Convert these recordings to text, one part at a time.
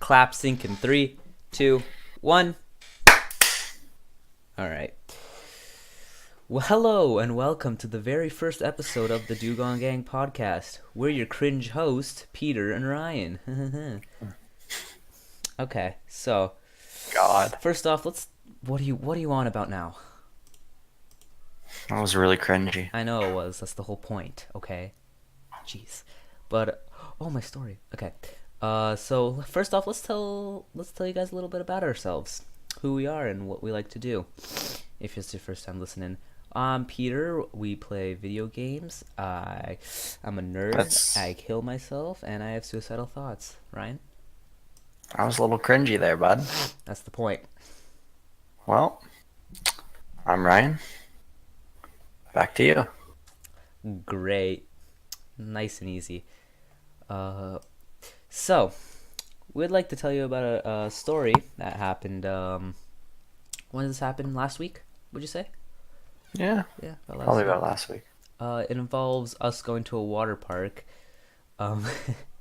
clap sync in 3, 2, 1. Alright. Well, hello and welcome to the very first episode of the Dugong Gang podcast. We're your cringe hosts, Peter and Ryan. Okay, so God, first off, what do you want about now? that was really cringy. I know it was. That's the whole point. Okay. Jeez. But my story. Okay. So first off, let's tell you guys a little bit about ourselves, who we are, and what we like to do. If it's your first time listening, I'm Peter. We play video games. I'm a nerd. I kill myself, and I have suicidal thoughts. Ryan? I was a little cringy there, bud. That's the point. Well, I'm Ryan. Back to you. Great. Nice and easy. So, we'd like to tell you about a story that happened, when did this happen? Last week, would you say? Yeah, Yeah, probably about last week. It involves us going to a water park, and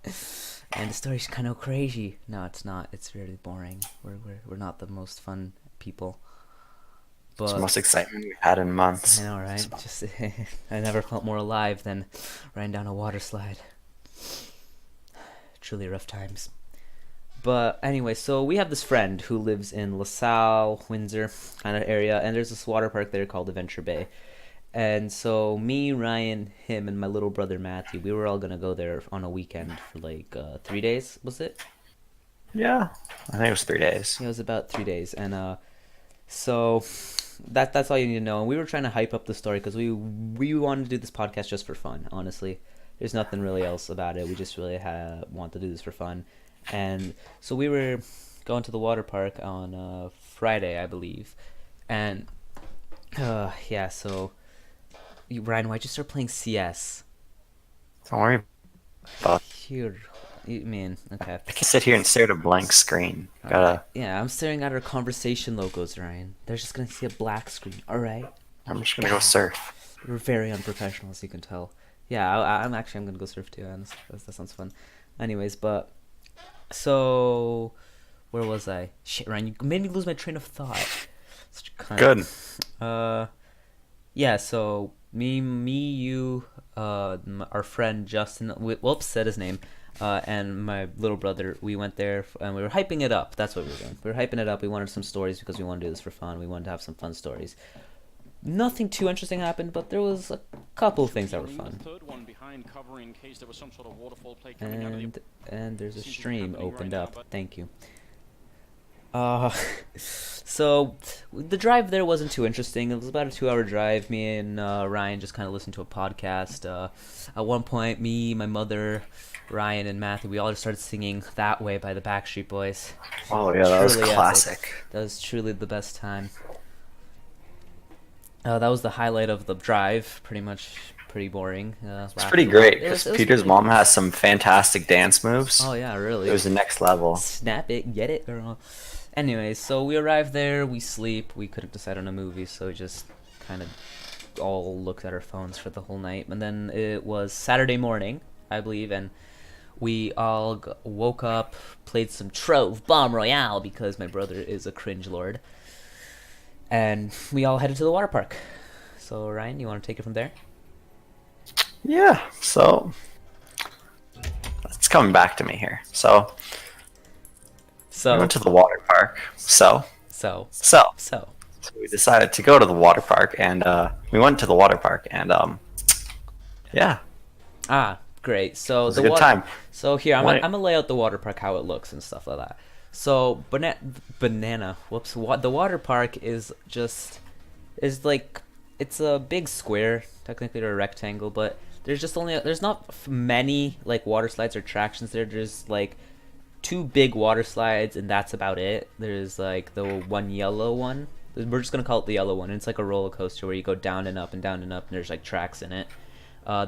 the story's kind of crazy. No, it's not. It's really boring. We're not the most fun people. But It's the most excitement we've had in months. I know, right? Just I never felt more alive than riding down a water slide. Truly rough times. But anyway, so we have this friend who lives in LaSalle, Windsor kind of area, and there's this water park there called Adventure Bay. And so me, Ryan, him, and my little brother Matthew, we were all gonna go there on a weekend for like 3 days. Was it? Yeah, I think it was 3 days. Yeah, it was about 3 days, and so that's all you need to know. And we were trying to hype up the story because we wanted to do this podcast just for fun. Honestly, there's nothing really else about it. We just really want to do this for fun. And so we were going to the water park on Friday, I believe. And yeah, so Ryan, why'd you start playing CS? Don't worry about Here, you mean okay? I can sit here and stare at a blank screen. Gotta. Yeah, I'm staring at our conversation logos, Ryan. They're just gonna see a black screen. All right. I'm just gonna go surf. We're very unprofessional, as you can tell. Yeah, I'm gonna go surf too. Honestly, that sounds fun. Anyways, but so where was I? Shit, Ryan, you made me lose my train of thought. Such a cunt. Good. Yeah. So me, you, our friend Justin. Whoops, said his name. And my little brother, we went there and we were hyping it up. That's what we were doing. We were hyping it up. We wanted some stories because we wanted to do this for fun. We wanted to have some fun stories. Nothing too interesting happened, but there was a couple of things that were fun. And there's a stream opened up. Thank you. So the drive there wasn't too interesting. It was about a 2-hour drive. Me and Ryan just kind of listened to a podcast. At one point, me, my mother, Ryan, and Matthew, we all just started singing "That Way" by the Backstreet Boys. Oh yeah, that was Truly classic. epic. That was truly the best time. That was the highlight of the drive. Pretty boring. It's pretty great It was because Peter's pretty mom cool. has some fantastic dance moves. Oh yeah, really. It was the next level. Snap it, get it, girl. Anyways, so we arrived there, we sleep, we couldn't decide on a movie, so we just kind of all looked at our phones for the whole night. And then it was Saturday morning, I believe, and we all woke up, played some Trove Bomb Royale because my brother is a cringe lord, and we all headed to the water park. So Ryan, you want to take it from there? Yeah, so it's coming back to me here. So we went to the water park. So we decided to go to the water park, and we went to the water park, and yeah, Great. So it was a good time. So here, I'm gonna lay out the water park, how it looks and stuff like that. So the water park is like, it's a big square, technically, or a rectangle, but there's not many like water slides or attractions there. There's like 2 big water slides, and that's about it. There's like the one yellow one. We're just gonna call it the yellow one. It's like a roller coaster where you go down and up and down and up, and there's like tracks in it.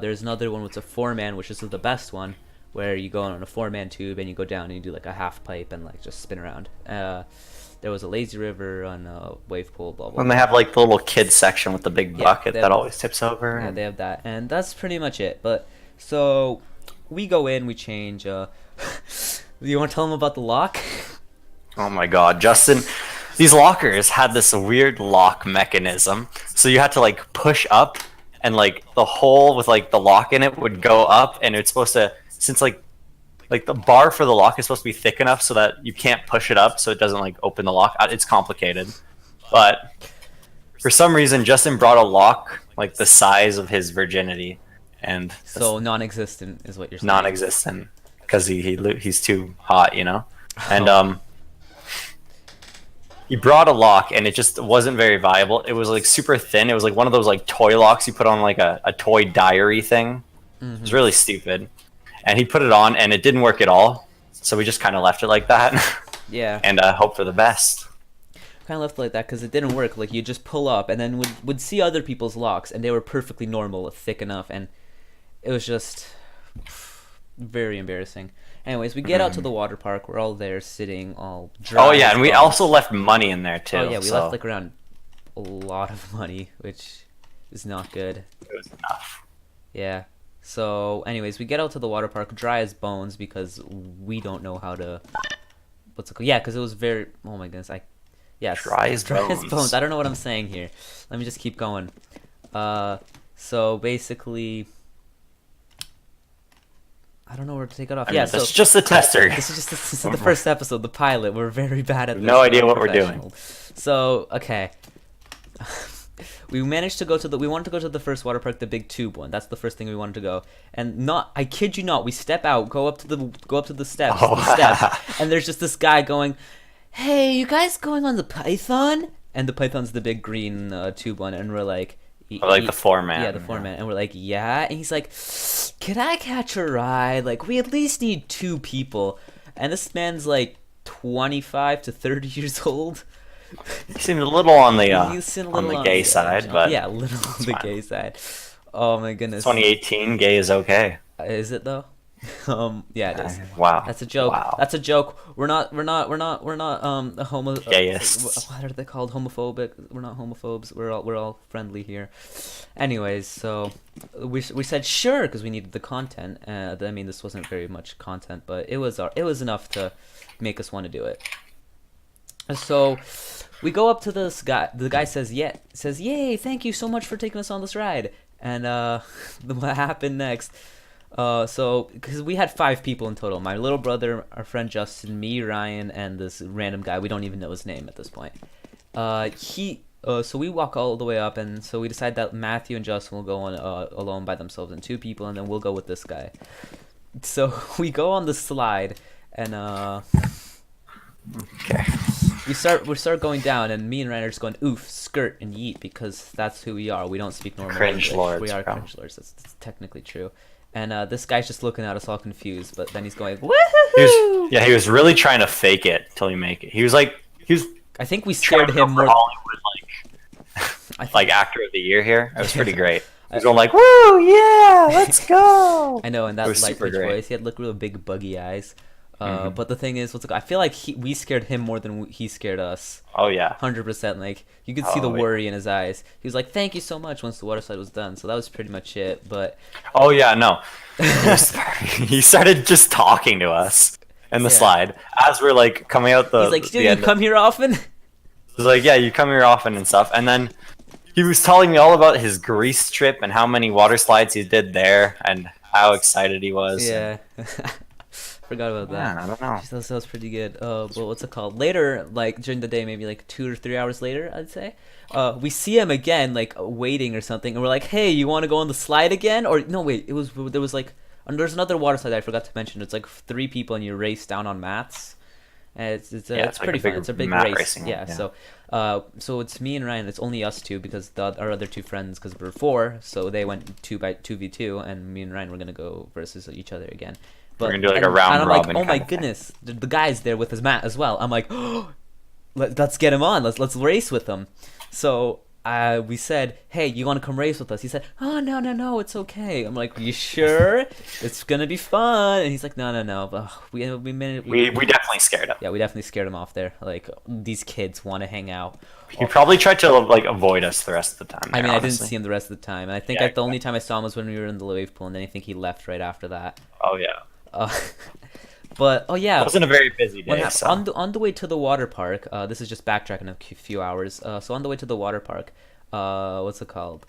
There's another one with a 4-man, which is the best one, where you go on a 4-man tube and you go down and you do like a half pipe and like just spin around. There was a lazy river on a wave pool, blah blah. And they have like the little kid section with the big bucket that always tips over. Yeah, they have that, and that's pretty much it. But so we go in, we change. Do you want to tell them about the lock? Oh my god, Justin. These lockers had this weird lock mechanism. So you had to like push up and like the hole with like the lock in it would go up and it's supposed to since like the bar for the lock is supposed to be thick enough so that you can't push it up so it doesn't like open the lock. It's complicated. But for some reason Justin brought a lock like the size of his virginity and So non-existent is what you're saying. non-existent because he's too hot, you know. And he brought a lock and it just wasn't very viable. It was like super thin. It was like one of those like toy locks you put on like a toy diary thing. It was really stupid. And he put it on and it didn't work at all. So we just kind of left it like that. Yeah. And hope for the best. Kind of left it like that because it didn't work. Like you just pull up and then would see other people's locks and they were perfectly normal, thick enough, and it was just very embarrassing. Anyways, we get out to the water park. We're all there sitting, all dry. Oh yeah, and we also left money in there too. Oh yeah, we left like around a lot of money, which is not good. It was enough. Yeah. So, anyways, we get out to the water park, dry as bones, because we don't know how to. What's it called? Yeah, because it was very. Oh my goodness, Dry as bones. I don't know what I'm saying here. Let me just keep going. So basically. I don't know where to take it off. Yeah, that's just the tester. This is the first episode, the pilot. We're very bad at this. No idea what we're doing. So, okay. We managed to go to we wanted to go to the first water park, the big tube one. That's the first thing we wanted to go. And I kid you not, we step out, go up to the steps, and there's just this guy going, "Hey, you guys going on the Python?" And the Python's the big green tube one, and we're like, the foreman. Yeah, the foreman. And we're like, yeah. And he's like, can I catch a ride? Like, we at least need 2 people. And this man's like 25 to 30 years old. He seemed a little on the gay side, but yeah, a little on the gay side. Oh my goodness. 2018, gay is okay. Is it though? Yeah, it is. Wow. That's a joke. Wow. That's a joke. We're not homo. Gayists. What are they called? Homophobic. We're not homophobes. We're all friendly here. Anyways, so we said sure because we needed the content. I mean, this wasn't very much content, but it was enough to make us want to do it. So we go up to this guy. The guy says, "Yay! Thank you so much for taking us on this ride." And what happened next? So because we had 5 people in total, my little brother, our friend Justin, me, Ryan, and this random guy. We don't even know his name at this point. So we walk all the way up, and so we decide that Matthew and Justin will go on alone by themselves, and 2 people, and then we'll go with this guy. So we go on the slide, and okay. we start going down, and me and Ryan are just going oof, skirt, and yeet because that's who we are. We don't speak normal Cringe English. lords, We are bro. cringe lords. That's technically true. And this guy's just looking at us all confused, but then he's going, woohoo! He was really trying to fake it till he make it. He was I think we scared him more. Hollywood, like actor of the year here. It was pretty great. He was going like, woo, yeah, let's go. I know, and that light pitch great. voice. He had real big buggy eyes. But the thing is, I feel like we scared him more than he scared us. Oh yeah, 100%. Like you could see the worry in his eyes. He was like, "Thank you so much." Once the water slide was done, so that was pretty much it. But oh yeah, no, he started just talking to us in the slide as we're like coming out the. He's like, "Do you come here often?" He's like, "Yeah, you come here often and stuff." And then he was telling me all about his Greece trip and how many water slides he did there and how excited he was. Yeah. Forgot about that. Man, I don't know. That was pretty good. But what's it called? Later, like during the day, maybe like 2 or 3 hours later, I'd say. We see him again, like waiting or something, and we're like, "Hey, you want to go on the slide again?" Or no, wait, there was like, and there's another water slide that I forgot to mention. It's like 3 people and you race down on mats. And it's like pretty fun. It's a big race. Racing, yeah. So it's me and Ryan. It's only us 2 because our other 2 friends, because we're 4, so they went 2v2, and me and Ryan were gonna go versus each other again. But, we're gonna do like a round robin. Like, oh my goodness, the guy's there with his mat as well. I'm like, oh, let's get him on. Let's race with him. So we said, hey, you want to come race with us? He said, oh no, it's okay. I'm like, you sure? It's gonna be fun. And he's like, no. But we definitely scared him. Yeah, we definitely scared him off there. Like these kids want to hang out. He probably tried to like avoid us the rest of the time. I mean, honestly. I didn't see him the rest of the time, and I think the only time I saw him was when we were in the wave pool, and then I think he left right after that. Oh yeah. But oh It yeah, wasn't a very busy what day, happened so on the way to the water park? This is just backtracking a few hours. So on the way to the water park, what's it called?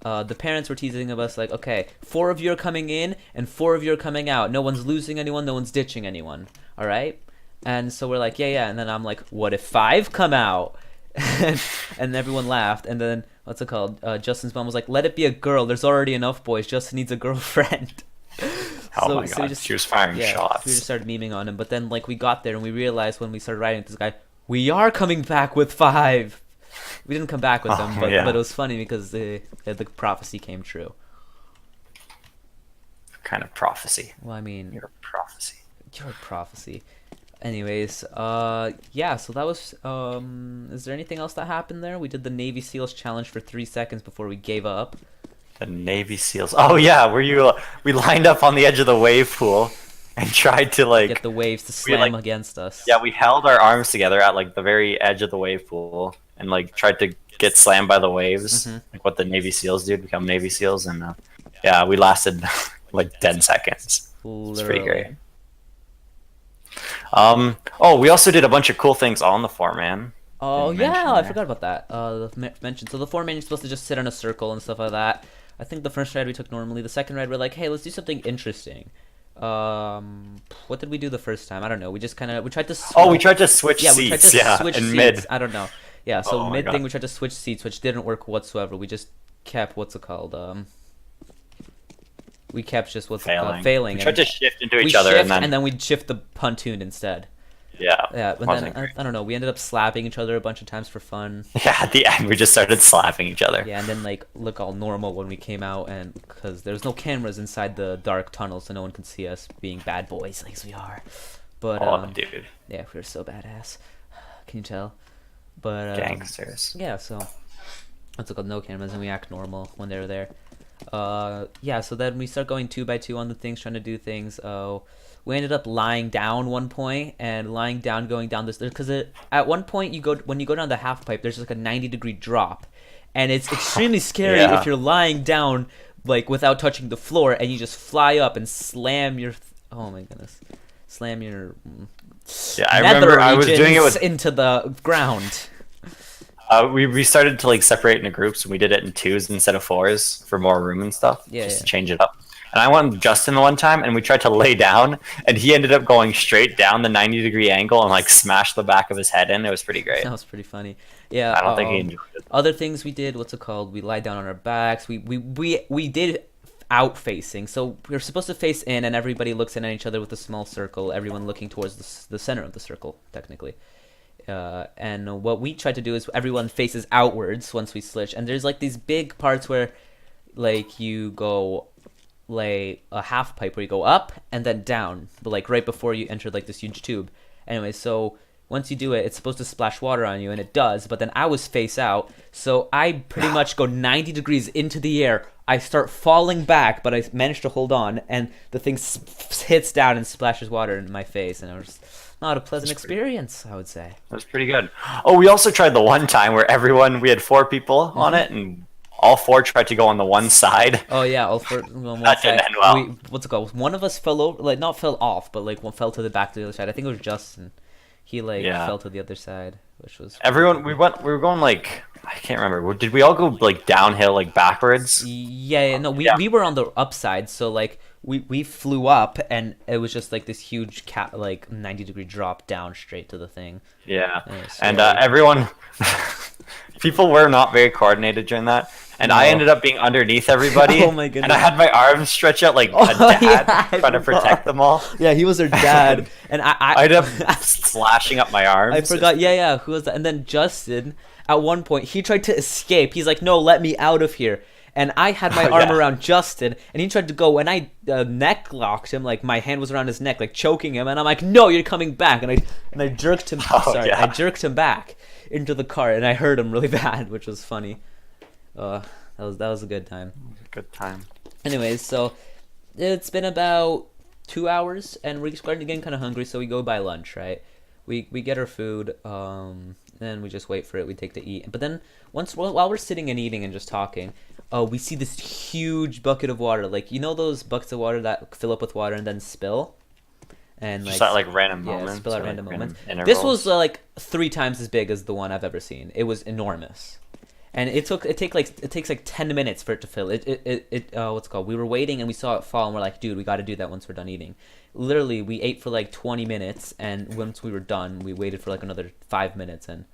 The parents were teasing of us like, okay, 4 of you are coming in and 4 of you are coming out. No one's losing anyone. No one's ditching anyone. All right. And so we're like, yeah, yeah. And then I'm like, what if 5 come out? And everyone laughed. And then what's it called? Justin's mom was like, let it be a girl. There's already enough boys. Justin needs a girlfriend. oh my So we god, she was firing yeah, shots. we just started memeing on him. But then like we got there and we realized when we started riding with this guy, we are coming back with 5. We didn't come back with them, but yeah. but it was funny because the prophecy came true. Kind of prophecy. Well, I mean, Your prophecy. your prophecy. Anyways, yeah. So that was. Is there anything else that happened there? We did the Navy SEALs challenge for 3 seconds before we gave up. The Navy SEAls. Oh yeah, were you? We lined up on the edge of the wave pool and tried to like Get the waves to slam against us. Yeah, we held our arms together at like the very edge of the wave pool and like tried to get slammed by the waves, like what the Navy SEAls do, become Navy SEAls, and yeah, we lasted like 10 seconds. It's pretty great. Oh, we also did a bunch of cool things on the 4-man. Oh Didn't yeah, mention I there. forgot about that. Mentioned. So the 4-man, you're supposed to just sit in a circle and stuff like that. I think the first ride we took normally. The second ride we're like, hey, let's do something interesting. What did we do the first time? I don't know. We just kind of we tried to. Oh, we tried to switch yeah, we tried seats. to Yeah, switch in seats. mid. I don't know. Yeah, so Oh my mid God. thing we tried to switch seats, which didn't work whatsoever. We just kept what's it called? We kept just failing. We tried to shift into we each other, shift, and then we'd shift the pontoon instead. yeah, Yeah, but wasn't then great. I don't know. We ended up slapping each other a bunch of times for fun. Yeah, at the end we just started slapping each other. Yeah, and then like look all normal when we came out, and because there's no cameras inside the dark tunnel, so no one can see us being bad boys like we are. But Oh, dude, yeah, we were so badass. Can you tell? But gangsters. yeah, so what's it called? No cameras, and we act normal when they're there. Yeah, so then we start going 2 by 2 on the things, trying to do things. We ended up lying down one point and lying down, going down this because at one point when you go down the half pipe, there's like a 90-degree drop, and it's extremely scary Yeah. if you're lying down like without touching the floor and you just fly up and slam your oh my goodness, slam your Yeah, I nether remember I was doing it regions with. into the ground. We started to like separate into groups, and we did it in 2s instead of 4s for more room and stuff, Yeah, just yeah. to change it up. And I went with Justin the one time, and we tried to lay down, and he ended up going straight down the 90-degree angle and like smashed the back of his head in. It was pretty great. That was pretty funny. Yeah. I don't think he enjoyed it. Other things we did, what's it called? We lied down on our backs. We did out facing. So we were supposed to face in, and everybody looks in at each other with a small circle. Everyone looking towards the center of the circle, technically. And what we tried to do is everyone faces outwards once we switch. And there's like these big parts where, like, you go lay a half pipe where you go up and then down, but like right before you enter like this huge tube. Anyway, so once you do it, it's supposed to splash water on you, and it does. But then I was face out, so I pretty much go 90 degrees into the air. I start falling back, but I managed to hold on, and the thing hits down and splashes water in my face, and it was not a pleasant experience, I would say. That was pretty good. Oh, we also tried the one time where we had 4 people on it, and all 4 tried to go on the one side. Oh yeah, all four. On That didn't end well. What's it called? One of us fell over, like not fell off, but like one fell to the back to the other side. I think it was Justin. He fell to the other side, which was Everyone, we were going like, I can't remember. Did we all go like downhill, like backwards? yeah. No, we were on the upside, so like we flew up, and it was just like this huge 90-degree drop down straight to the thing. Yeah, so and everyone, people were not very coordinated during that, and I No. ended up being underneath everybody. Oh my And goodness. I had my arms stretched out like a dad, yeah, I trying to forgot. protect them all. Yeah, he was their dad, and I ended up slashing up my arms. I forgot. Yeah. Who was that? And then Justin, at one point, he tried to escape. He's like, "No, let me out of here." And I had my arm yeah. around Justin, and he tried to go, and I neck locked him. Like my hand was around his neck, like choking him. And I'm like, "No, you're coming back!" And I jerked him. Oh, sorry, yeah. I jerked him back into the car, and I hurt him really bad, which was funny. That was a good time. Good time. Anyways, so it's been about 2 hours, and we're starting to get kind of hungry, so we go buy lunch, right? We get our food, then we just wait for it. We take to eat, but then while we're sitting and eating and just talking, we see this huge bucket of water. Like, you know those buckets of water that fill up with water and then spill? and Just like at like random yeah, moments. spill or, out like, random moments. This intervals. was like 3 times as big as the one I've ever seen. It was enormous, and it takes like 10 minutes for it to fill. What's it called? We were waiting and we saw it fall, and we're like, dude, we got to do that once we're done eating. Literally, we ate for like 20 minutes, and once we were done, we waited for like another 5 minutes, and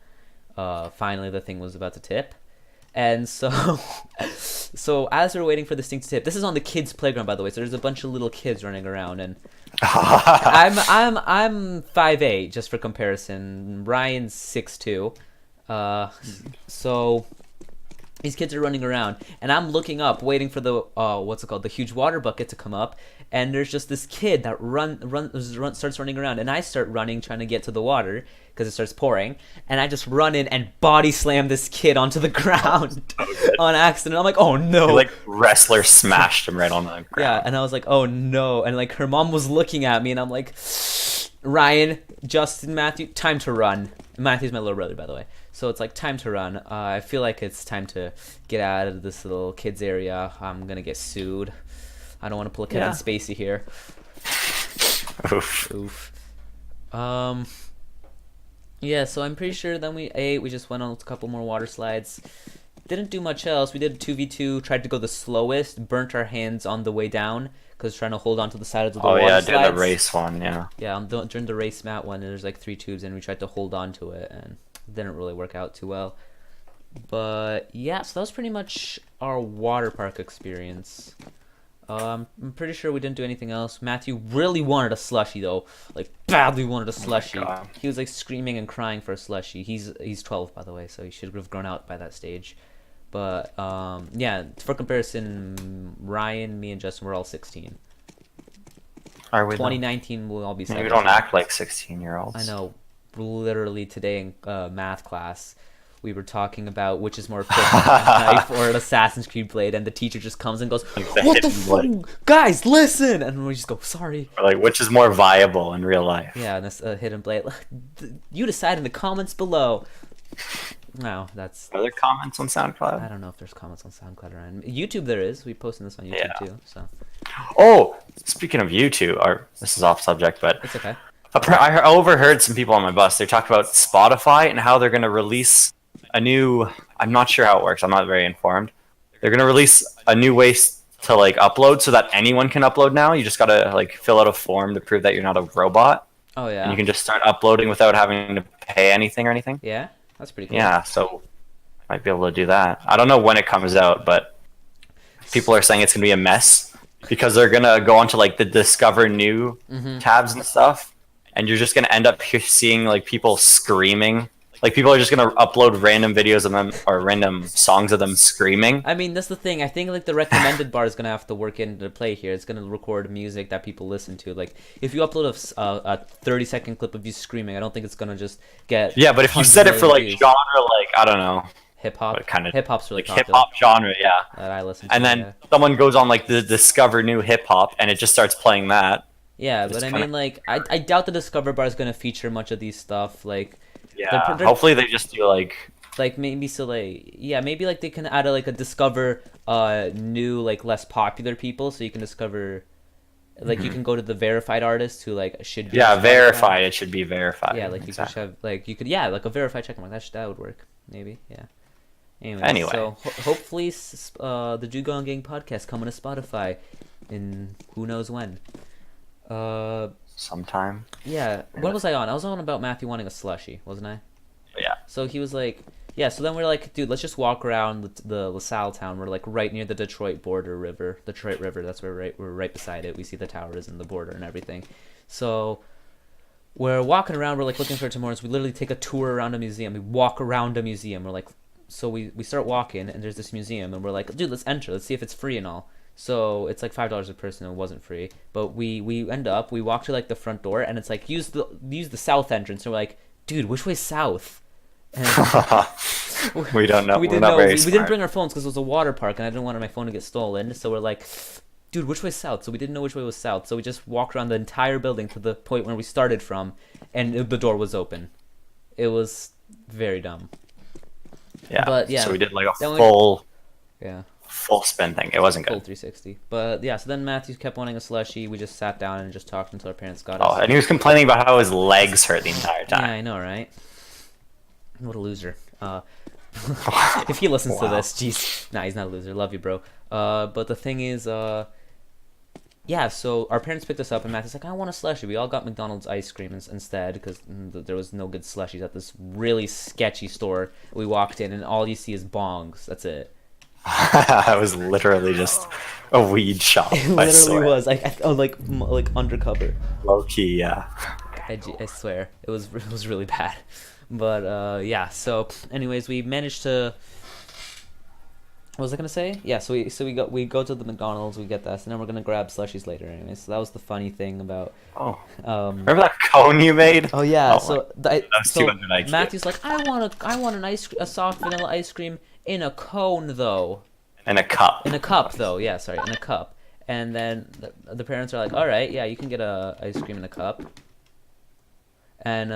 finally the thing was about to tip. And so, so as we're waiting for this thing to tip, this is on the kids' playground, by the way. So there's a bunch of little kids running around, and I'm 5'8", just for comparison. Ryan's 6'2". So these kids are running around, and I'm looking up, waiting for the the huge water bucket to come up. And there's just this kid that starts running around, and I start running, trying to get to the water because it starts pouring, and I just run in and body slam this kid onto the ground on accident. I'm like, oh no! Like wrestler smashed him right on the ground. Yeah, and I was like, oh no! And like her mom was looking at me, and I'm like, Ryan, Justin, Matthew, time to run. Matthew's my little brother, by the way. So it's like time to run. I feel like it's time to get out of this little kids area. I'm gonna get sued. I don't want to pull a Kevin Spacey here. Oof. Yeah, so I'm pretty sure then we ate. We just went on a couple more water slides. Didn't do much else. We did a 2v2. Tried to go the slowest. Burnt our hands on the way down because trying to hold on to the sides of the water slides. Oh yeah, did the race one, yeah. Yeah, during the race mat one, there's like 3 tubes, and we tried to hold on to it, and it didn't really work out too well. But yeah, so that was pretty much our water park experience. I'm pretty sure we didn't do anything else. Matthew really wanted a slushie though, like badly wanted a slushie. He was like screaming and crying for a slushie. He's 12, by the way, so he should have grown out by that stage. But yeah, for comparison, Ryan, me, and Justin were all 16. Are we? 2019 will all be 17. We don't act like 16-year-olds. I know. Literally today in math class, we were talking about which is more efficient, a knife or an Assassin's Creed blade, and the teacher just comes and goes, "What the fuck, guys? Listen!" And we just go, "Sorry." Or like, which is more viable in real life? Yeah, and this hidden blade. You decide in the comments below. No, that's. Are there comments on SoundCloud? I don't know if there's comments on SoundCloud or on YouTube. There is. We posted this on YouTube too. So. Oh, speaking of YouTube, or this is off subject, but it's okay. I overheard some people on my bus. They talked about Spotify and how they're going to release a new. I'm not sure how it works. I'm not very informed. They're going to release a new way to like upload so that anyone can upload now. You just got to like fill out a form to prove that you're not a robot. Oh yeah. And you can just start uploading without having to pay anything or anything. Yeah, that's pretty cool. Yeah, so might be able to do that. I don't know when it comes out, but people are saying it's going to be a mess because they're going to go onto like the Discover New tabs and stuff. And you're just going to end up seeing like people screaming. Like people are just going to upload random videos of them or random songs of them screaming. I mean, that's the thing. I think like the recommended bar is going to have to work into play here. It's going to record music that people listen to. Like if you upload a 30-second clip of you screaming, I don't think it's going to just get. Yeah, but if you set it for like views. genre, like I don't know. Hip hop. Kind of hip hop's really like popular. hip hop genre, yeah. That I listen to. And then someone goes on like the Discover New Hip Hop, and it just starts playing that. Yeah, but I mean, like, I doubt the Discover bar is gonna feature much of these stuff. Like, yeah, hopefully they just do like maybe so like maybe like they can add a Discover new like less popular people, so you can discover like you can go to the verified artists who like should be verified. It should be verified. Yeah, like exactly. You could have like you could like a verified check mark. That would work maybe. Yeah. Anyway. So hopefully the Dugong Gang podcast coming to Spotify in who knows when. Sometime. Yeah. What was I on? I was on about Matthew wanting a slushie, wasn't I? Yeah. So he was like, yeah. So then we're like, dude, let's just walk around the LaSalle town. We're like right near the Detroit River. That's where we're right beside it. We see the towers and the border and everything. So we're walking around. We're like looking for tomorrow's. We literally take a tour around a museum. We walk around a museum. We're like, so we start walking and there's this museum and we're like, dude, let's enter. Let's see if it's free and all. So it's like $5 a person. It wasn't free, but we walk to like the front door and it's like use the south entrance. And we're like, dude, which way's south? And we don't know. We didn't know. We didn't bring our phones because it was a water park and I didn't want my phone to get stolen. So we're like, dude, which way's south? So we didn't know which way was south. So we just walked around the entire building to the point where we started from, and the door was open. It was very dumb. Yeah. But yeah. So we did like a full spin thing. It wasn't full good. 360. But yeah, so then Matthew kept wanting a slushie. We just sat down and just talked until our parents got Oh, us. and he was complaining about how his legs hurt the entire Yeah, time. I know, right? What a loser. If he listens to Wow. this, jeez. Nah, he's not a loser. Love you, bro. But the thing is, yeah, so our parents picked us up, and Matthew's like, I want a slushie. We all got McDonald's ice cream instead, because there was no good slushies at this really sketchy store. We walked in, and all you see is bongs. That's it. It was literally just a weed shop. It I literally swear. was. Like undercover. Low key, yeah. I swear. It was really bad. But, yeah, so, anyways, we managed to... What was I gonna say? Yeah, so we go to the McDonald's, we get this, and then we're gonna grab slushies later. Anyway, so that was the funny thing about. Oh, Um, remember that cone you made? oh yeah, Oh so was so 200 IQ. Matthew's like, I want a soft vanilla ice cream in a cone though, In a cup. in a cup though. Yeah, sorry, in a cup. And then the parents are like, all right, yeah, you can get a ice cream in a cup. And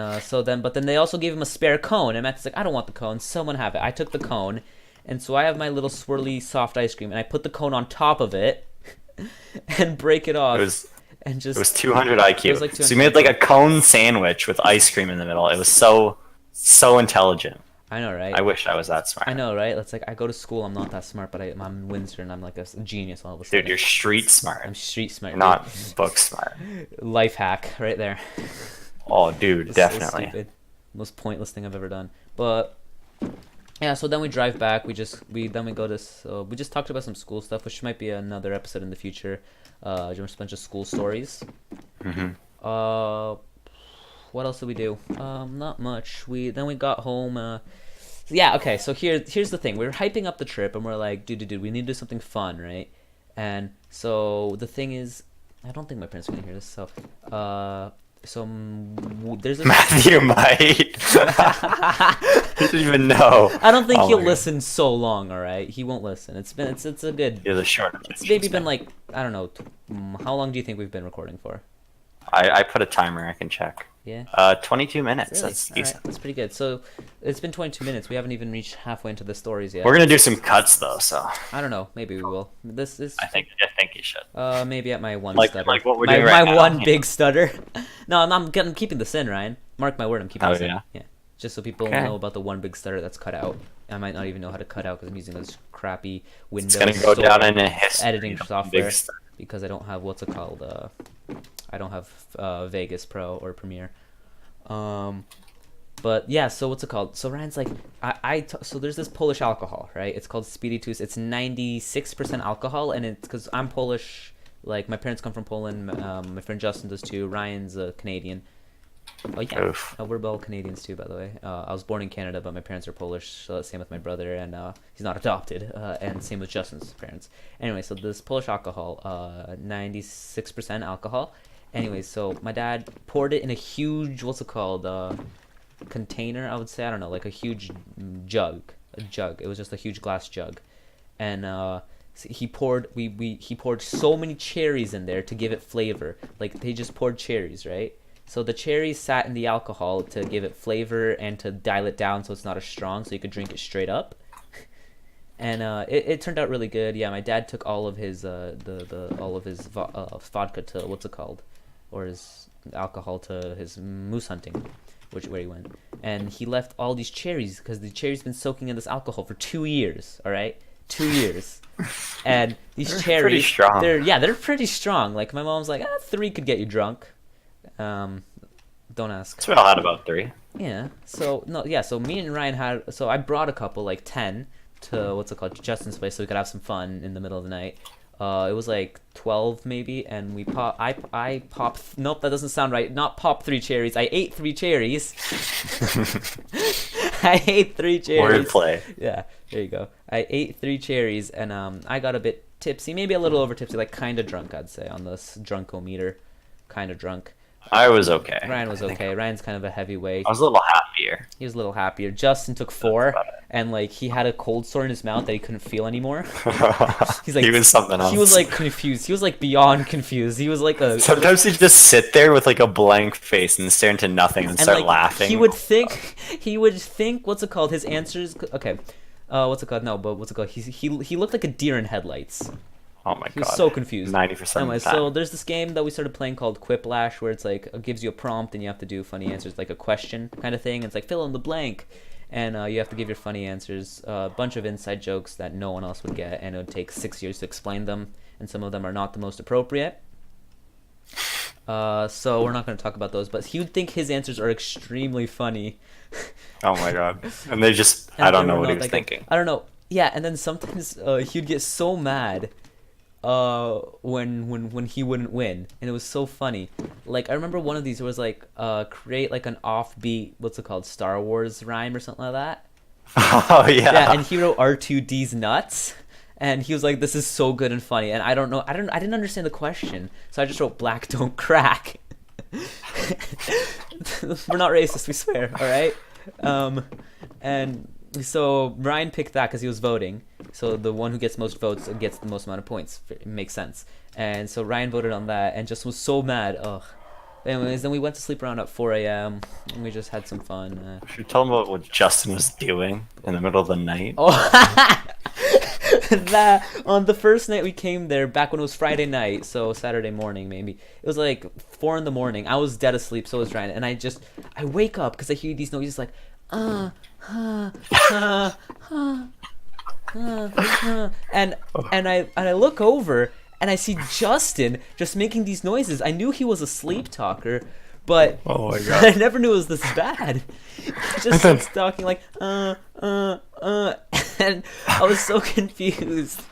but then they also gave him a spare cone, and Matthew's like, I don't want the cone, someone have it. I took the cone. And so I have my little swirly soft ice cream, and I put the cone on top of it and break it off. It was 200 IQ. It was like So you made like a cone sandwich with ice cream in the middle. It was so intelligent. I know, right? I wish I was that smart. I know, right? It's like I go to school, I'm not that smart, but I'm in Windsor, and I'm like a genius all of a Dude, sudden. you're street smart. I'm street smart. You're not book smart. Life hack right there. Oh, dude, It's definitely. So stupid. Most pointless thing I've ever done. But yeah, so then we drive back. We just talked about some school stuff, which might be another episode in the future. Just a bunch of school stories. Hmm. What else did we do? Not much. We got home. Yeah, okay. So here's the thing. We were hyping up the trip, and we're like, dude, we need to do something fun, right? And so the thing is, I don't think my parents are gonna hear this. So, there's a Matthew might. He didn't even know. I don't think Oh he'll my God. listen so long. All right, he won't listen. It's a good. He has a short. It's maybe been like, I don't know. How long do you think we've been recording for? I put a timer. I can check. Yeah. 22 minutes. Really? That's All decent. right, that's pretty good. So it's been 22 minutes. We haven't even reached halfway into the stories yet. We're gonna do some cuts though, so I don't know. Maybe we will. This is I think you should. maybe at my one Like- stutter. like what we're my doing right my now, one yeah. big stutter. No, I'm keeping this in, Ryan. Mark my word, I'm keeping Oh, this in. yeah? Yeah. Just so people Okay. know about the one big stutter that's cut out. I might not even know how to cut out because I'm using this crappy Windows It's gonna go Store down in a history. editing of software big stuff. because I don't have what's it called. I don't have Vegas Pro or Premiere. But yeah, so what's it called? So Ryan's like, so there's this Polish alcohol, right? It's called Speedy Tooth. It's 96% alcohol, and it's because I'm Polish. Like my parents come from Poland. My friend Justin does too. Ryan's a Canadian. Oh yeah, Oof. we're all Canadians too, by the way. I was born in Canada, but my parents are Polish. So same with my brother, and he's not adopted. And same with Justin's parents. Anyway, so this Polish alcohol, 96% alcohol. Anyway, so my dad poured it in a huge, what's it called? Container, I would say. I don't know, like a huge jug. A jug. It was just a huge glass jug, and he poured he poured so many cherries in there to give it flavor. Like they just poured cherries, right? So the cherries sat in the alcohol to give it flavor and to dial it down so it's not as strong, so you could drink it straight up. And it turned out really good. Yeah, my dad took all of his vodka to what's it called, or his alcohol to his moose hunting, where he went, and he left all these cherries because the cherries been soaking in this alcohol for 2 years. All right, 2 years, and these They're cherries, pretty strong. they're pretty strong. Like my mom's like, 3 could get you drunk. Don't ask. So we all had about 3. Yeah. So no. Yeah. So me and Ryan had. So I brought a couple, like 10, to what's it called, to Justin's place, so we could have some fun in the middle of the night. It was like 12 maybe, and we pop. I popped. Nope, that doesn't sound right. Not pop 3 cherries. I ate 3 cherries. I ate 3 cherries. Wordplay. Yeah. There you go. I ate 3 cherries, and I got a bit tipsy, maybe a little over tipsy, like kind of drunk, I'd say, on this drunkometer. Kind of drunk. I was okay. Ryan was I think okay. Ryan's kind of a heavyweight. I was a little happier. He was a little happier. Justin took 4, about it. and like he had a cold sore in his mouth that he couldn't feel anymore. He's like, He was something else. He was like confused. He was like beyond confused. He was like a. Sometimes he'd just sit there with like a blank face and stare into nothing and start like, laughing. He would think. What's it called? His answers. Okay. what's it called? No, but what's it called? He looked like a deer in headlights. Oh my He was god. so confused. 90% Anyway, of the so time. there's this game that we started playing called Quiplash, where it's like it gives you a prompt and you have to do funny answers, like a question kind of thing. It's like fill in the blank, and you have to give your funny answers. A bunch of inside jokes that no one else would get, and it would take 6 years to explain them, and some of them are not the most appropriate. So we're not going to talk about those, but he would think his answers are extremely funny. Oh my god. And they just, And I don't they know were what he not was that good. thinking. I don't know. Yeah, and then sometimes he'd get so mad when he wouldn't win, and it was so funny. Like I remember one of these was like create like an offbeat, what's it called, Star Wars rhyme or something like that. Oh yeah. Yeah, and he wrote R2D's nuts, and he was like, "This is so good and funny." And I didn't understand the question, so I just wrote "Black don't crack." We're not racist, we swear. All right. And so Ryan picked that because he was voting. So the one who gets most votes gets the most amount of points. It makes sense. And so Ryan voted on that and just was so mad. Ugh. Anyways, then we went to sleep around at 4 a.m. and we just had some fun. Should we tell them about what Justin was doing in the middle of the night? Oh, that on the first night we came there, back when it was Friday night, so Saturday morning maybe. It was like 4 in the morning. I was dead asleep, so was Ryan, and I wake up because I hear these noises like, uh, uh, uh, uh, and I look over and I see Justin just making these noises. I knew he was a sleep talker, but Oh my I god. never knew it was this bad. He just starts talking like and I was so confused.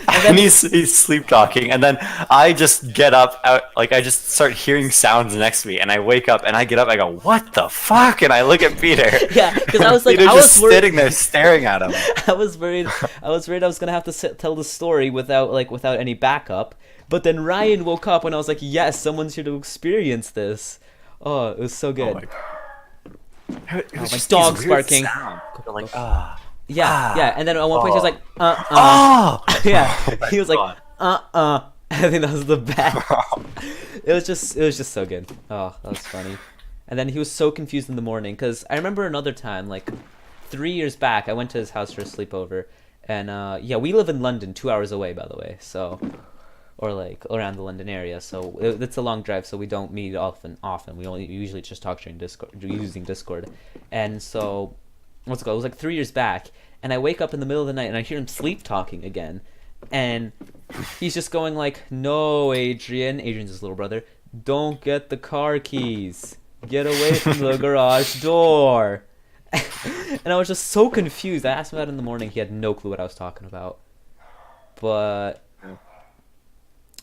And then And he's sleep talking, and then I just get up out, like I just start hearing sounds next to me, and I wake up and I get up, I go, what the fuck? And I look at Peter. Yeah, because I was like, Peter's I was just worried. sitting there staring at him. I was worried I was gonna have to tell the story without any backup. But then Ryan woke up and I was like, yes, someone's here to experience this. Oh, it was so Oh good. my god. It was my just dog's these weird barking. sounds. They're like, ah. Yeah, yeah. And then at one point he was like, Oh! yeah. Oh my He was like, God. I think that was the best. It was just so good. Oh, that was funny. And then he was so confused in the morning because I remember another time, like 3 years back, I went to his house for a sleepover, and yeah, we live in London, 2 hours away, by the way, so, or like around the London area, so it's a long drive, so we don't meet often. We usually just talk during Discord, using Discord, and so what's it called? It was like 3 years back, and I wake up in the middle of the night and I hear him sleep talking again, and he's just going like, "No, Adrian's his little brother. Don't get the car keys. Get away from the garage door." And I was just so confused. I asked him that in the morning. He had no clue what I was talking about. But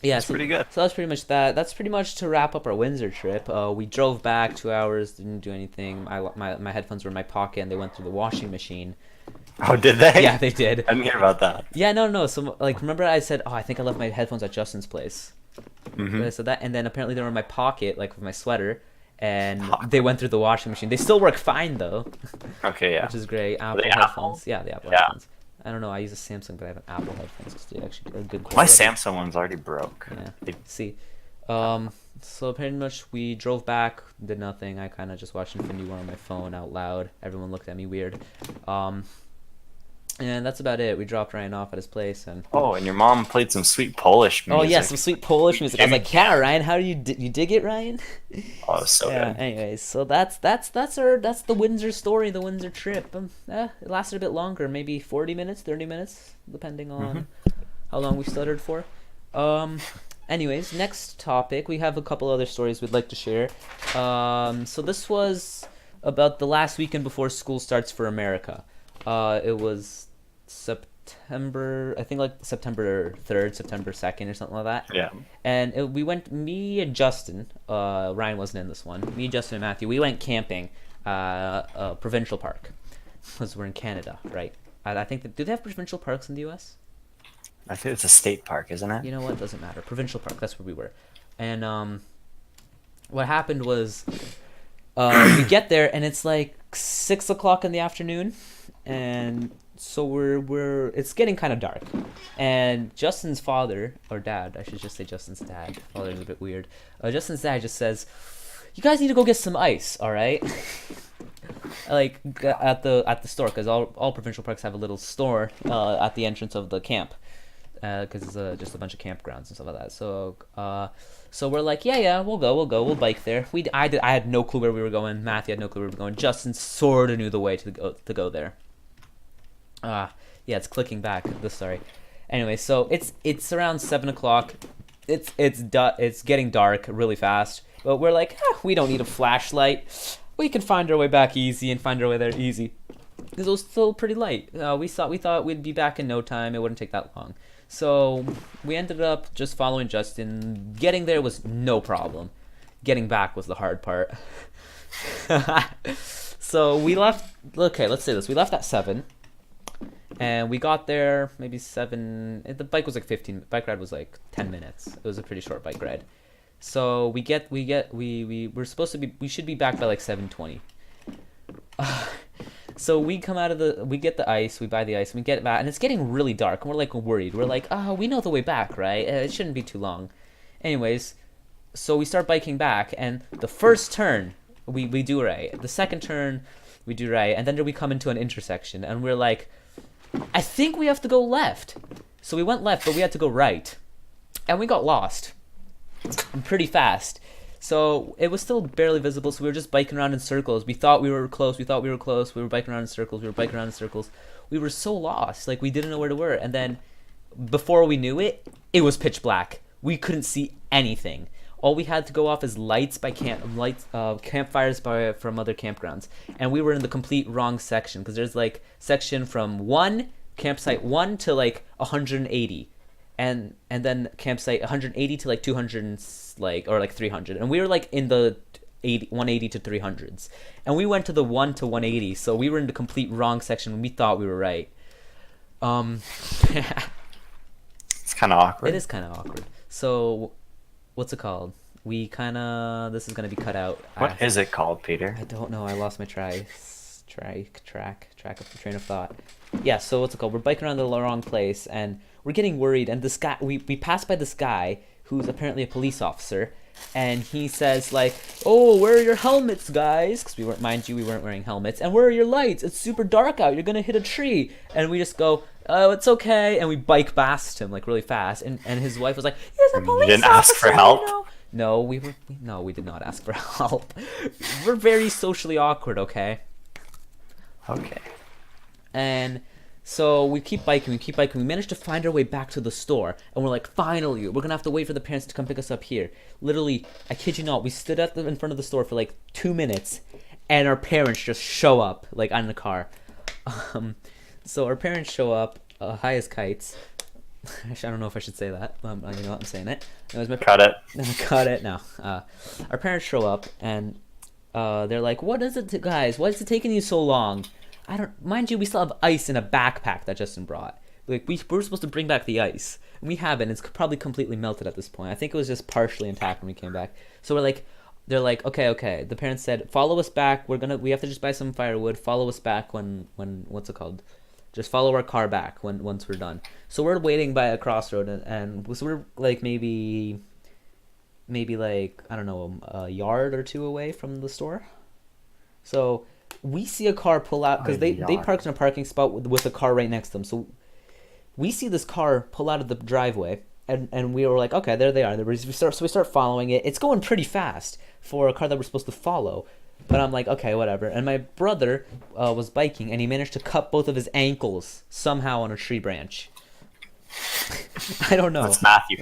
yeah, That's pretty good. So that's pretty much that. That's pretty much to wrap up our Windsor trip. We drove back 2 hours, didn't do anything. My headphones were in my pocket, and they went through the washing machine. Oh, did they? Yeah, they did. I didn't hear about that. Yeah, no. So like, remember I said, oh, I think I left my headphones at Justin's place. Mm-hmm. I said that, and then apparently they were in my pocket, like with my sweater, and they went through the washing machine. They still work fine though, Okay, yeah. which is great. Apple they headphones. Apple? Yeah, the Apple Yeah. headphones. I don't know. I use a Samsung, but I have an Apple headphones because they actually are good My quality. Samsung one's already broke. Yeah. They- See, so pretty much we drove back, did nothing. I kind of just watched Infinity War on my phone out loud. Everyone looked at me weird. And that's about it. We dropped Ryan off at his place, and Oh, and your mom played some sweet Polish music. oh yeah, some sweet Polish music. I was like, yeah, Ryan, how do you you dig it, Ryan? Oh, it was so Yeah. good. Anyways, so that's the Windsor story, the Windsor trip. It lasted a bit longer, maybe 40 minutes, 30 minutes, depending on how long we stuttered for. Anyways, next topic. We have a couple other stories we'd like to share. So this was about the last weekend before school starts for America. It was September, I think like September 3rd, September 2nd or something like that. Yeah. And we went, me and Justin, Ryan wasn't in this one, me, Justin, and Matthew, we went camping, Provincial Park, because we're in Canada, right? I think, do they have provincial parks in the US? I think it's a state park, isn't it? You know what, doesn't matter. Provincial Park, that's where we were. And what happened was, we get there and it's like 6 o'clock in the afternoon, and so we're it's getting kind of dark, and Justin's father, or dad, I should just say Justin's dad, father's a bit weird, Justin's dad just says, "You guys need to go get some ice, all right?" like at the store, because all provincial parks have a little store at the entrance of the camp, because it's just a bunch of campgrounds and stuff like that. So we're like, yeah, we'll bike there. I had no clue where we were going. Matthew had no clue where we were going. Justin sort of knew the way to go there. Yeah, it's clicking back. Sorry. Anyway, so it's around 7 o'clock. It's getting dark really fast. But we're like, we don't need a flashlight. We can find our way back easy and find our way there easy. Because it was still pretty light. We thought we'd be back in no time. It wouldn't take that long. So we ended up just following Justin. Getting there was no problem. Getting back was the hard part. So we left. Okay, let's say this. We left at 7. And we got there maybe 7. The bike was like 15. Bike ride was like 10 minutes. It was a pretty short bike ride. So we're supposed to be. We should be back by like 7:20. So we come out of we get the ice, we buy the ice, and we get back, and it's getting really dark, and we're like worried. We're like, we know the way back, right? It shouldn't be too long. Anyways, so we start biking back, and the first turn we do right. The second turn we do right, and then we come into an intersection, and we're like, I think we have to go left. So we went left, but we had to go right, and we got lost pretty fast. So it was still barely visible, so we were just biking around in circles. We thought we were close. We were biking around in circles. We were so lost. Like, we didn't know where to were. And then before we knew it, it was pitch black. We couldn't see anything. All we had to go off is lights by campfires from other campgrounds. And we were in the complete wrong section, because there's like section from campsite 1 to like 180. And then campsite 180 to like 200 or like 300, and we were like in the 180 to 300s, and we went to the 1 to 180, so we were in the complete wrong section when we thought we were right. It's kind of awkward. It is kind of awkward. So what's it called? This is gonna be cut out. What is it called, Peter? I don't know. I lost my track of the train of thought. Yeah, so what's it called? We're biking around the wrong place, and we're getting worried, and this guy, we passed by this guy who's apparently a police officer, and he says like, oh, where are your helmets, guys? Because we weren't wearing helmets. And where are your lights? It's super dark out. You're gonna hit a tree. And we just go, oh, it's okay. And we bike past him like really fast. And his wife was like, he's a police officer. You didn't ask for help? You know? No, we did not ask for help. We're very socially awkward, okay? Okay. And so we keep biking. We managed to find our way back to the store, and we're like, finally, we're gonna have to wait for the parents to come pick us up here. Literally, I kid you not, we stood in front of the store for like 2 minutes, and our parents just show up, like, on the car. So our parents show up, high as kites. Actually, I don't know if I should say that. You know what, I'm saying it. Cut it. Cut it now. Our parents show up, and they're like, what is it, guys? Why is it taking you so long? Mind you, we still have ice in a backpack that Justin brought. Like, we were supposed to bring back the ice, and we haven't. It's probably completely melted at this point. I think it was just partially intact when we came back. So they're like, okay. The parents said, follow us back. We have to just buy some firewood. Follow us back when what's it called? Just follow our car back once we're done. So we're waiting by a crossroad, and so we're like maybe like, I don't know, a yard or two away from the store. So we see a car pull out, because they parked in a parking spot with a car right next to them. So we see this car pull out of the driveway, and we were like, okay, there they are. So we start following it. It's going pretty fast for a car that we're supposed to follow. But I'm like, okay, whatever. And my brother was biking, and he managed to cut both of his ankles somehow on a tree branch. I don't know. That's Matthew.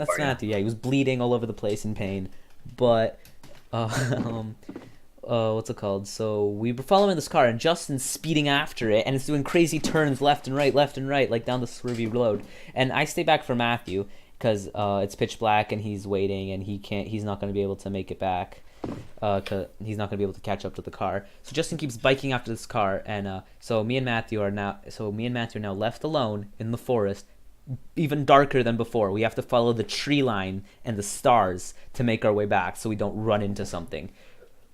Yeah, he was bleeding all over the place in pain. But what's it called? So we were following this car, and Justin's speeding after it, and it's doing crazy turns left and right, like down the swervy road. And I stay back for Matthew, because it's pitch black, and he's waiting, and he's not going to be able to make it back. He's not going to be able to catch up to the car. So Justin keeps biking after this car, and so me and Matthew are now left alone in the forest, even darker than before. We have to follow the tree line and the stars to make our way back, so we don't run into something.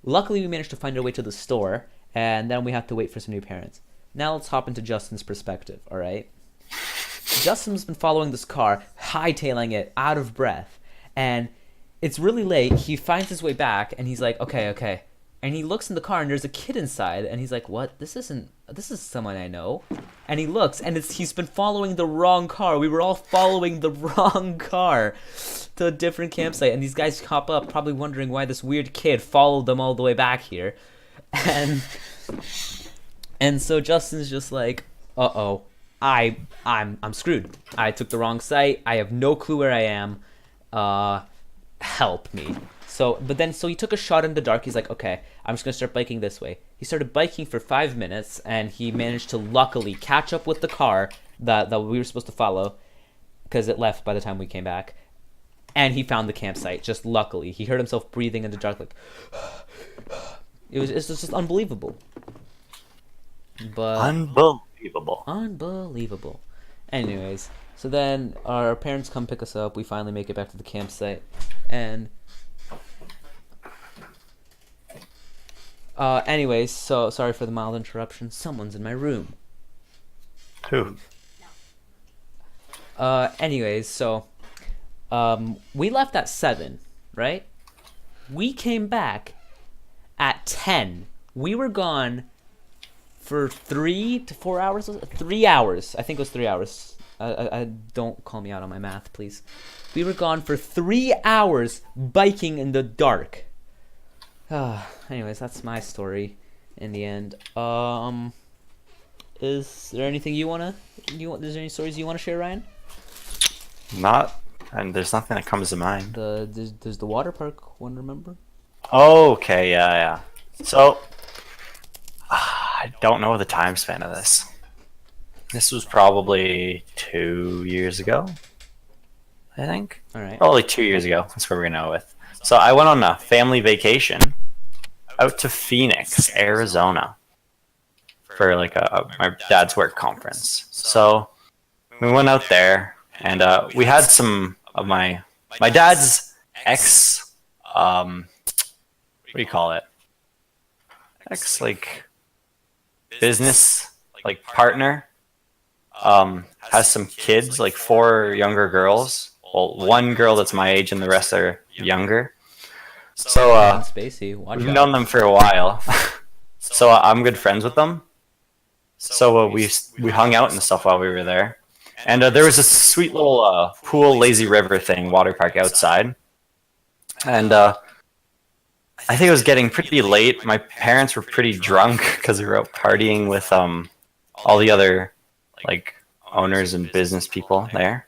Luckily, we managed to find our way to the store, and then we have to wait for some new parents. Now let's hop into Justin's perspective, all right? Justin's been following this car, hightailing it, out of breath, and it's really late. He finds his way back, and he's like, okay, and he looks in the car and there's a kid inside, and he's like, "What? This is someone I know." And he looks, and he's been following the wrong car. We were all following the wrong car to a different campsite, and these guys hop up, probably wondering why this weird kid followed them all the way back here. And so Justin's just like, "Uh-oh. I'm screwed. I took the wrong site. I have no clue where I am. Help me." So he took a shot in the dark. He's like, "Okay, I'm just gonna start biking this way." He started biking for 5 minutes, and he managed to luckily catch up with the car that we were supposed to follow, because it left by the time we came back. And he found the campsite. Just luckily, he heard himself breathing in the dark, like it's just unbelievable. But unbelievable. Anyways, so then our parents come pick us up. We finally make it back to the campsite, and anyways, so sorry for the mild interruption. Someone's in my room. Who? Anyways, so we left at 7, right? We came back at 10. We were gone for 3 to 4 hours. 3 hours. I think it was 3 hours. I don't call me out on my math, please. We were gone for 3 hours biking in the dark. Anyways, that's my story in the end. Is there anything is there any stories you want to share, Ryan? And there's nothing that comes to mind. There's the water park one, remember? Oh, okay, yeah. So, I don't know the time span of this. This was probably 2 years ago, I think. All right. Probably 2 years ago. That's where we're gonna go with. So I went on a family vacation out to Phoenix, Arizona, for like my dad's work conference. So we went out there, and we had some of my dad's ex, what do you call it? Ex, like, business, like, partner, has some kids, like 4 younger girls. Well, 1 girl that's my age and the rest are younger. So Spacey, we've known them for a while. So I'm good friends with them. So we hung out and stuff while we were there. And there was a sweet little pool, lazy river thing, water park outside. And I think it was getting pretty late. My parents were pretty drunk because we were out partying with all the other like owners and business people there.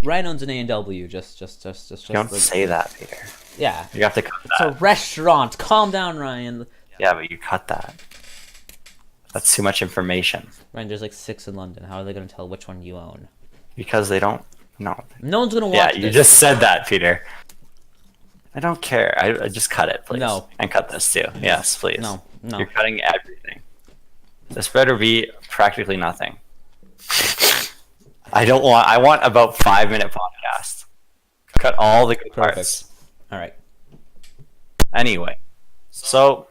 Ryan owns an A&W. Just. You don't say that, Peter. Yeah. You have to cut It's that. a restaurant. Calm down, Ryan. Yeah, but you cut that. That's too much information. Ryan, there's like 6 in London. How are they going to tell which one you own? Because they don't. No. No one's going to watch Yeah, this. you just said that, Peter. I don't care. I just cut it, please. No. And cut this too. Yes, please. No. You're cutting everything. This better be practically nothing. I want about 5-minute podcast. Cut all the good parts. All right. Anyway, so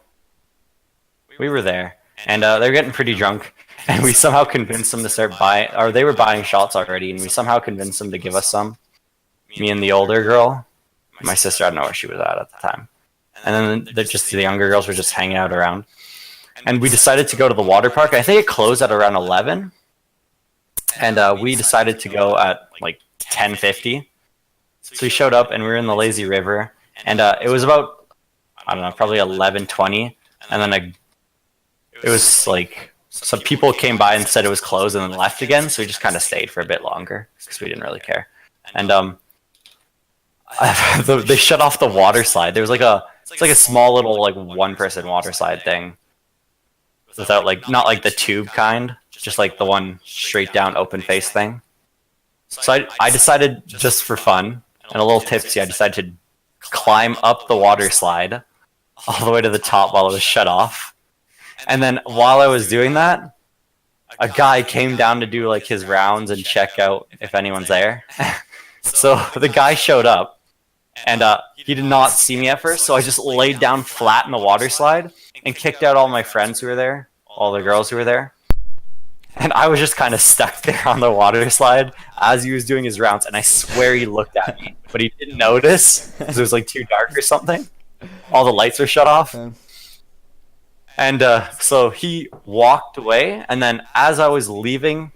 we were there, and they were getting pretty drunk, and we somehow convinced them to start buying, or they were buying shots already, and we somehow convinced them to give us some. Me and the older girl, my sister, I don't know where she was at the time, and then the younger girls were just hanging out around, and we decided to go to the water park. I think it closed at around 11, and we decided to go at like 10:50. So we showed up, and we were in the lazy river, and it was about, I don't know, probably 11:20, and then it was like some people came by and said it was closed and then left again, so we just kind of stayed for a bit longer because we didn't really care. And they shut off the water slide. There was it's like a small little like 1-person water slide thing, without like, not like the tube kind, just like the one straight down open face thing. So I decided, just for fun and a little tipsy, I decided to climb up the water slide all the way to the top while it was shut off. And then while I was doing that, a guy came down to do like his rounds and check out if anyone's there. So the guy showed up, and he did not see me at first, so I just laid down flat in the water slide and kicked out all my friends who were there, all the girls who were there. And I was just kind of stuck there on the water slide as he was doing his rounds, and I swear he looked at me, but he didn't notice because it was like too dark or something. All the lights were shut off. And so he walked away, and then as I was leaving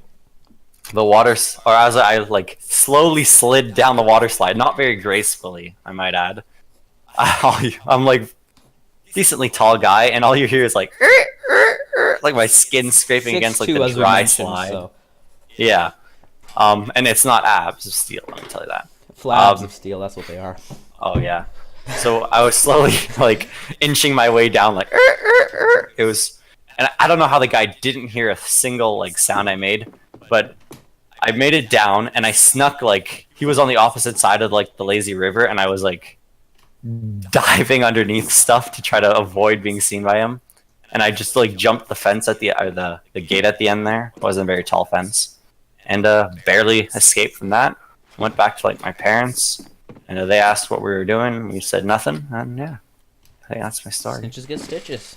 the or as I like slowly slid down the water slide, not very gracefully, I might add. I'm like decently tall guy, and all you hear is like like my skin scraping against like 6'2", the as we dry mentioned, slide. so Yeah. And it's not abs of steel, let me tell you that. flabs of steel, that's what they are. Oh yeah. So I was slowly like inching my way down, like it was, and I don't know how the guy didn't hear a single like sound I made, but I made it down and I snuck like he was on the opposite side of like the lazy river, and I was like diving underneath stuff to try to avoid being seen by him, and I just like jumped the fence at the gate at the end there. It wasn't a very tall fence, and barely escaped from that. Went back to like my parents, and they asked what we were doing. We said nothing, and yeah, I think that's my story. Snitches get stitches.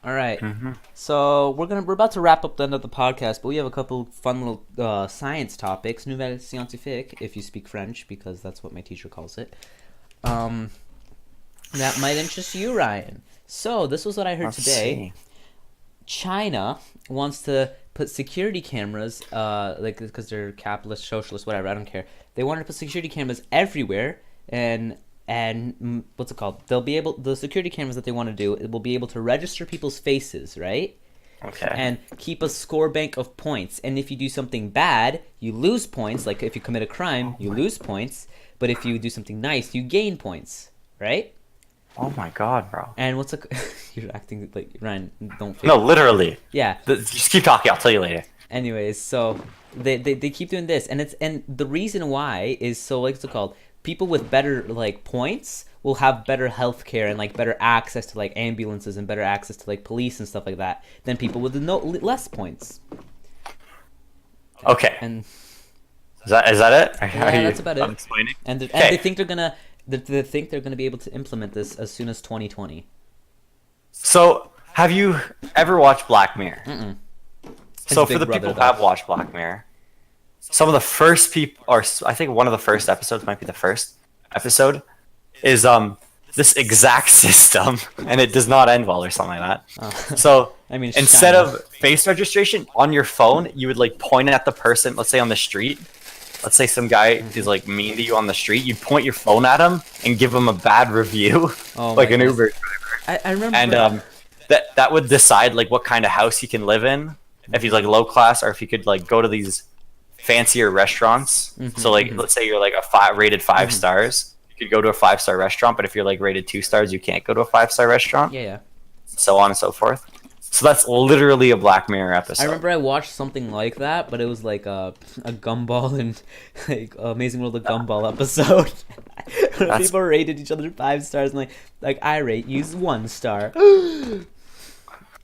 All right. Mm-hmm. So we're about to wrap up the end of the podcast, but we have a couple fun little science topics, nouvelles scientifiques, if you speak French, because that's what my teacher calls it. That might interest you, Ryan. So this was what I heard today. China wants to put security cameras, like because they're capitalist, socialist, whatever. I don't care. They want to put security cameras everywhere, and what's it called? The security cameras that they want to do, it will be able to register people's faces, right? Okay. And keep a score bank of points. And if you do something bad, you lose points. Like if you commit a crime, you lose points. But if you do something nice, you gain points, right? Oh my god, bro. And what's you're acting like Ryan? Don't. No, literally. Yeah. Just keep talking. I'll tell you later. Anyways, so they keep doing this, and the reason why is so what's it called? People with better like points will have better healthcare and like better access to like ambulances and better access to like police and stuff like that than people with less points. Okay. And is that it? yeah, that's about it. Explaining? And they think they're gonna be able to implement this as soon as 2020. So, have you ever watched Black Mirror? Mm-mm. So, It's for the Big people who Brother, have watched Black Mirror, some of the first people, or I think one of the first episodes might be the first episode, is this exact system, and it does not end well or something like that. Oh. So, I mean, instead China. of face registration on your phone, you would like point at the person, let's say on the street. Let's say some guy is like mean to you on the street. You point your phone at him and give him a bad review, Oh like my an God. Uber driver. I remember. And that would decide like what kind of house he can live in, if he's like low class, or if he could like go to these fancier restaurants. Mhm, So like mhm. let's say you're like rated 5 stars, you could go to a 5-star restaurant, but if you're like rated 2 stars, you can't go to a 5-star restaurant. Yeah. So on and so forth. So that's literally a Black Mirror episode. I remember I watched something like that, but it was like a Gumball and like Amazing World of Gumball episode. Where people rated each other 5 stars and like I rate you 1 star.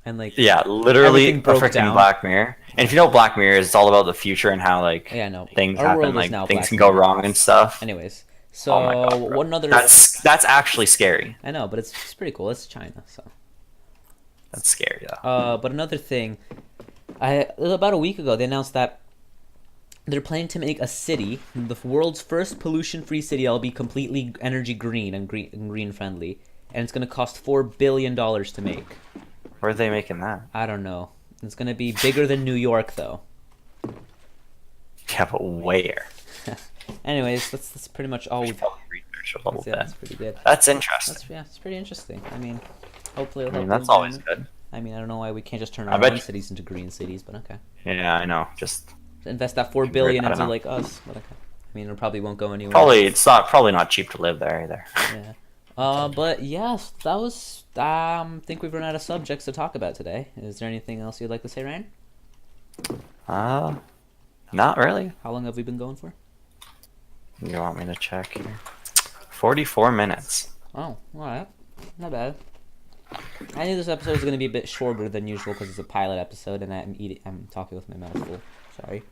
And like Yeah, literally a everything broke freaking down. Black Mirror. And if you know what Black Mirror is, it's all about the future and how like Yeah, no. things Our world happen, is like now things Black can go Mirror. wrong and stuff. Anyways, so Oh my God, bro. one other. That's actually scary. I know, but it's pretty cool. It's China, so. That's scary though. But another thing, about a week ago they announced that they're planning to make a city, the world's first pollution-free city. I'll be completely energy green and green friendly, and it's gonna cost $4 billion to make. Where are they making that? I don't know. It's gonna be bigger than New York, though. Yeah, but where? Anyways, that's pretty much all we've. Probably research a little bit. That's pretty good. That's interesting. It's pretty interesting. I mean, hopefully it'll I mean, help that's the always environment. good. I mean, I don't know why we can't just turn I our bet own you- cities into green cities, but okay. Yeah, I know. Just Invest that $4 billion I don't into know. like us, but okay. I mean, it probably won't go anywhere. probably not cheap to live there either. Yeah. But yes, that was. I think we've run out of subjects to talk about today. Is there anything else you'd like to say, Ryan? Not really. How long have we been going for? You want me to check here? 44 minutes. Oh, all right, not bad. I knew this episode was going to be a bit shorter than usual because it's a pilot episode, and I'm talking with my mouth full. Sorry.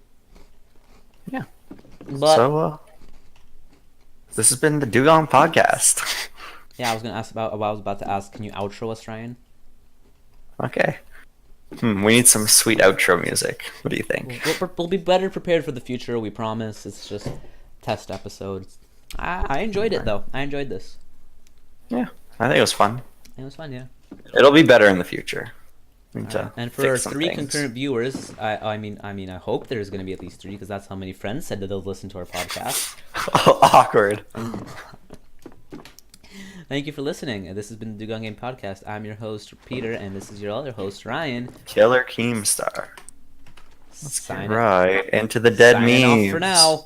Yeah. But So, this has been the Dugong podcast. yeah, I was going to ask about. I was about to ask. Can you outro us, Ryan? Okay. We need some sweet outro music. What do you think? We'll be better prepared for the future. We promise. It's just test episodes. I enjoyed it though. I enjoyed this. Yeah, I think it was fun. It was fun, yeah. It'll be better in the future. We need All right. to And for our fix some 3 things. concurrent viewers, I hope there's going to be at least 3 because that's how many friends said that they'll listen to our podcast. Awkward. Thank you for listening. This has been the Dugong Gang Podcast. I'm your host, Peter, and this is your other host, Ryan. Killer Keemstar. Let's get Sign right into the dead signing memes. off for now.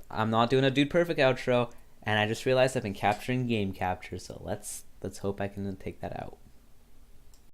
I'm not doing a Dude Perfect outro, and I just realized I've been capturing game capture, so let's hope I can take that out.